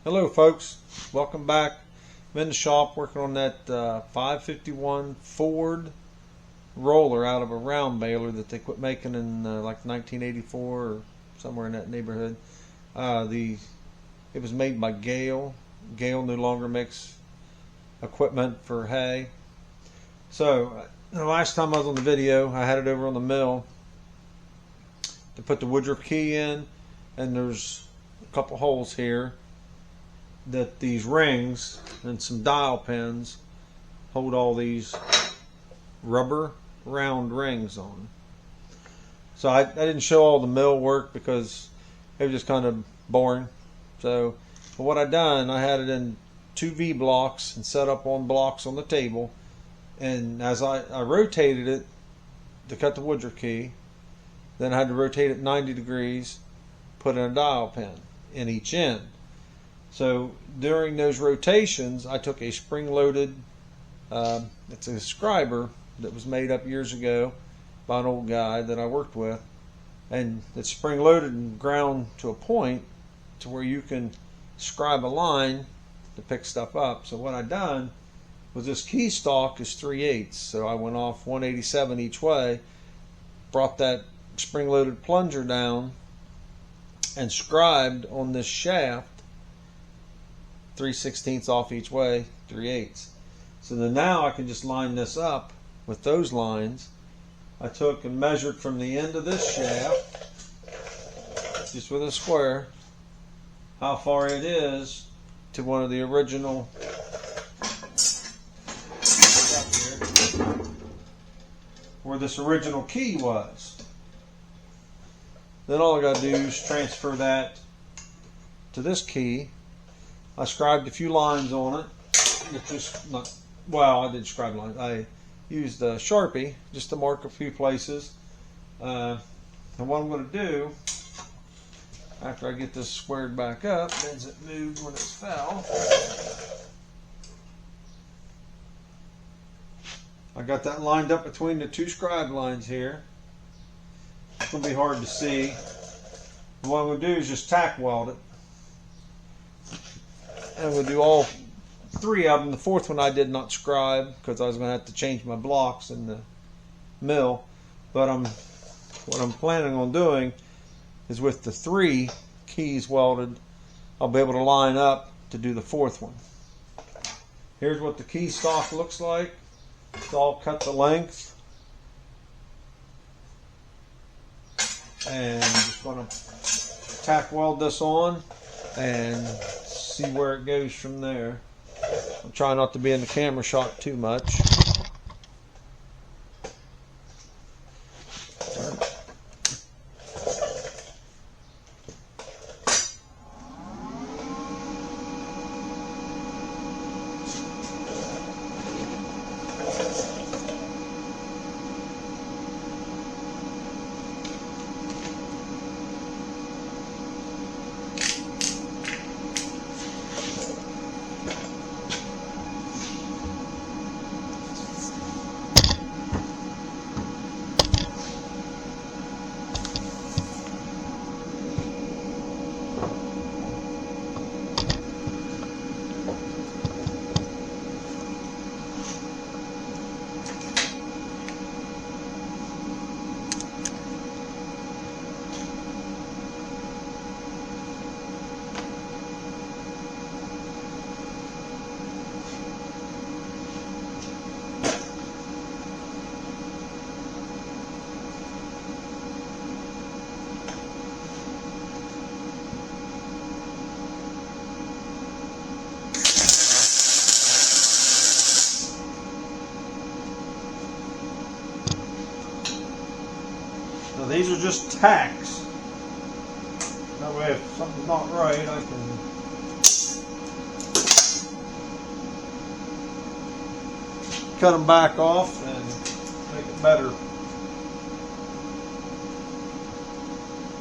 Hello folks, welcome back. I'm in the shop working on that 551 Ford roller out of a round baler that they quit making in like 1984 or somewhere in that neighborhood. It was made by Gale. Gale no longer makes equipment for hay. So the last time I was on the video, I had it over on the mill to put the Woodruff key in, and there's a couple holes here that these rings and some dial pins hold all these rubber round rings on. So I didn't show all the mill work because it was just kind of boring. So but what I done, I had it in 2 V blocks and set up on blocks on the table, and as I rotated it to cut the Woodruff key, then I had to rotate it 90 degrees, put in a dial pin in each end. So during those rotations, I took a spring-loaded, it's a scriber that was made up years ago by an old guy that I worked with, and it's spring-loaded and ground to a point to where you can scribe a line to pick stuff up. So what I done was, this key stalk is 3/8, so I went off 187 each way, brought that spring-loaded plunger down, and scribed on this shaft 3/16 off each way, 3/8. So then now I can just line this up with those lines. I took and measured from the end of this shaft, just with a square, how far it is to one of the original, where this original key was. Then all I got to do is transfer that to this key. I scribed a few lines on it. It's just not, well, I did scribe lines. I used a Sharpie just to mark a few places. And what I'm going to do, after I get this squared back up, as it moved when it fell, I got that lined up between the 2 scribe lines here. It's going to be hard to see. What I'm going to do is just tack weld it. And we'll do all 3 of them. The 4th one I did not scribe because I was going to have to change my blocks in the mill. But what I'm planning on doing is, with the 3 keys welded, I'll be able to line up to do the 4th one. Here's what the key stock looks like. It's all cut to length. And I'm just going to tack weld this on and see where it goes from there. I'm trying not to be in the camera shot too much. So these are just tacks. That way, if something's not right, I can cut them back off and make it better.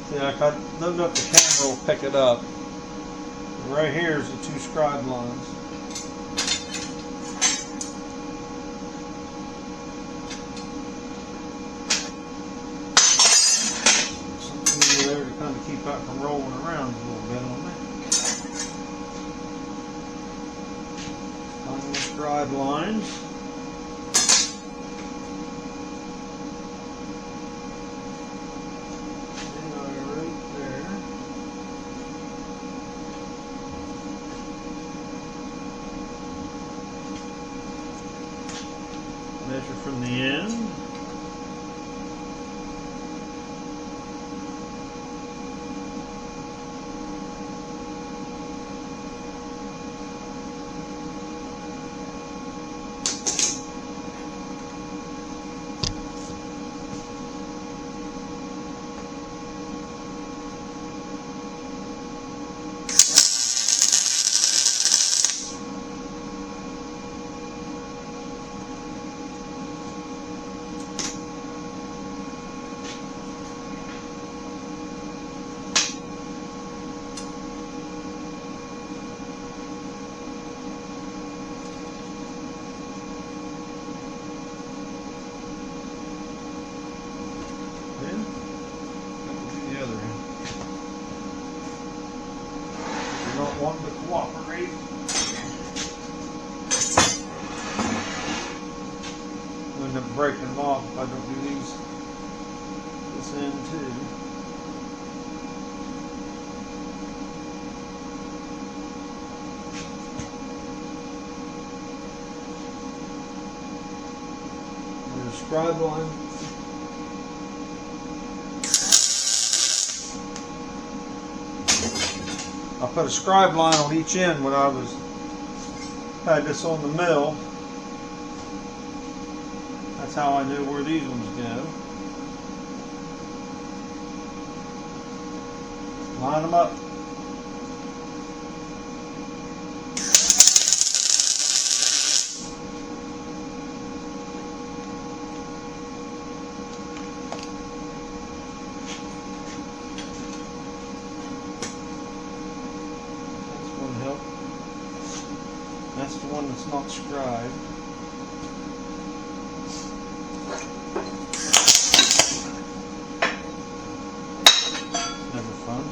See, I don't know if the camera will pick it up. Right here is the 2 scribe lines. Something there to kind of keep that from rolling around a little bit on me. scribe lines. They are right there. Measure from the end. The other end. You're not wanting to cooperate. I'll end up breaking them off if I don't do these. This end too. There's a scribe line. I put a scribe line on each end when I had this on the mill. That's how I knew where these ones go. Line them up. That's the one that's not scribed. Never fun.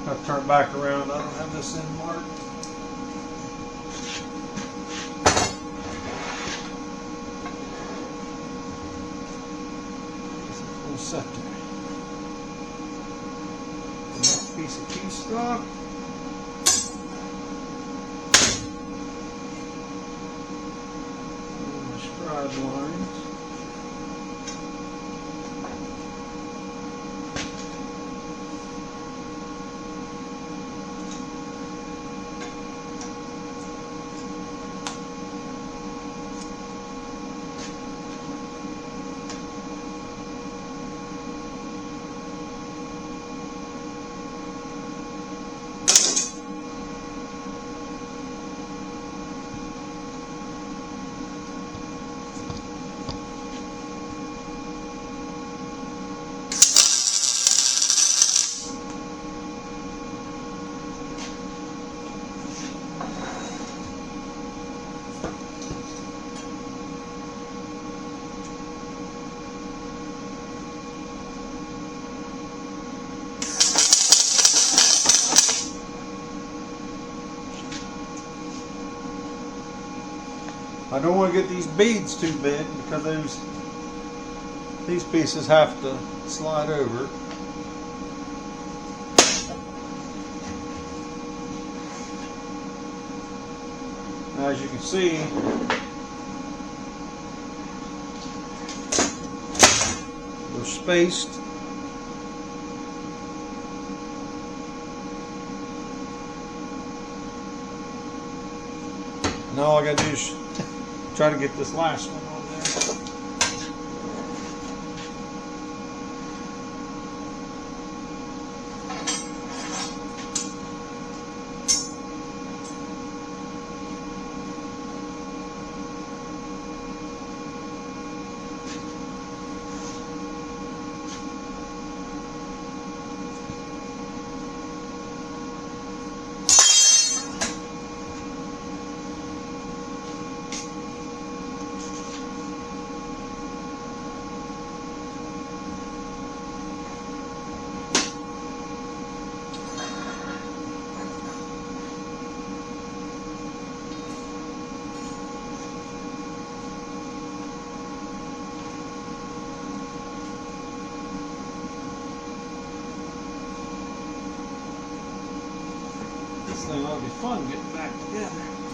I'll turn it back around. I don't have this end marked. Sector. Next piece of key stock. And the scribe lines. I don't want to get these beads too big because these pieces have to slide over. As you can see, they're spaced. Now all I gotta do is try to get this last one on there. thing ought to be fun getting back together.